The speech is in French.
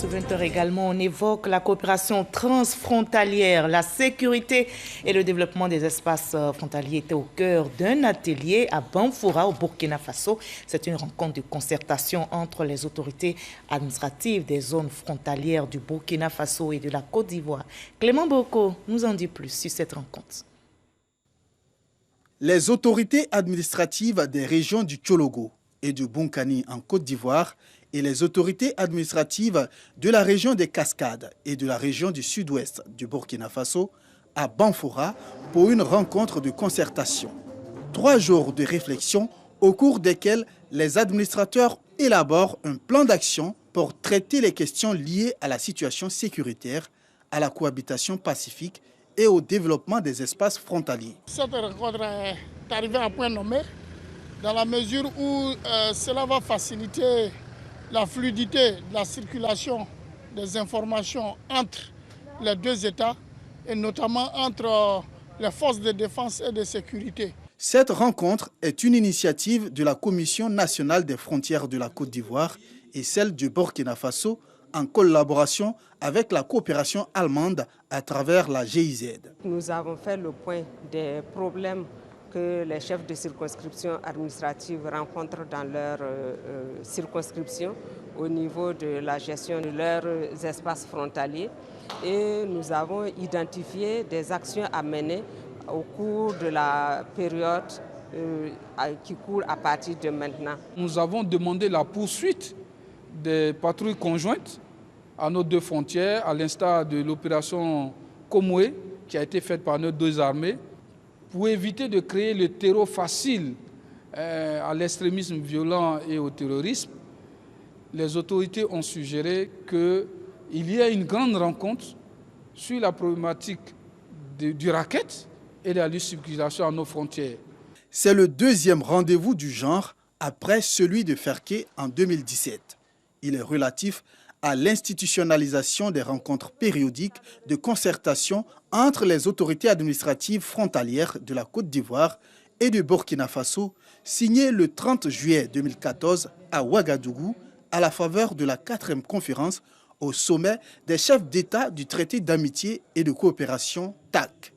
ce 20h également, on évoque la coopération transfrontalière, la sécurité et le développement des espaces frontaliers étaient au cœur d'un atelier à Banfoura, au Burkina Faso. C'est une rencontre de concertation entre les autorités administratives des zones frontalières du Burkina Faso et de la Côte d'Ivoire. Clément Boko nous en dit plus sur cette rencontre. Les autorités administratives des régions du Tchologo et du Bonkani en Côte d'Ivoire et les autorités administratives de la région des Cascades et de la région du sud-ouest du Burkina Faso à Banfoura pour une rencontre de concertation. 3 jours de réflexion au cours desquels les administrateurs élaborent un plan d'action pour traiter les questions liées à la situation sécuritaire, à la cohabitation pacifique et au développement des espaces frontaliers. Cette rencontre est arrivée à point nommé dans la mesure où cela va faciliter la fluidité de la circulation des informations entre les 2 États et notamment entre les forces de défense et de sécurité. Cette rencontre est une initiative de la Commission nationale des frontières de la Côte d'Ivoire et celle du Burkina Faso en collaboration avec la coopération allemande à travers la GIZ. Nous avons fait le point des problèmes que les chefs de circonscription administrative rencontrent dans leur circonscription au niveau de la gestion de leurs espaces frontaliers. Et nous avons identifié des actions à mener au cours de la période qui court à partir de maintenant. Nous avons demandé la poursuite des patrouilles conjointes à nos 2 frontières, à l'instar de l'opération Komoué qui a été faite par nos 2 armées, pour éviter de créer le terreau facile à l'extrémisme violent et au terrorisme. Les autorités ont suggéré qu'il y ait une grande rencontre sur la problématique du racket et de la libre circulation à nos frontières. C'est le 2e rendez-vous du genre après celui de Ferké en 2017. Il est relatif à l'institutionnalisation des rencontres périodiques de concertation entre les autorités administratives frontalières de la Côte d'Ivoire et du Burkina Faso, signé le 30 juillet 2014 à Ouagadougou, à la faveur de la 4e conférence au sommet des chefs d'État du traité d'amitié et de coopération TAC.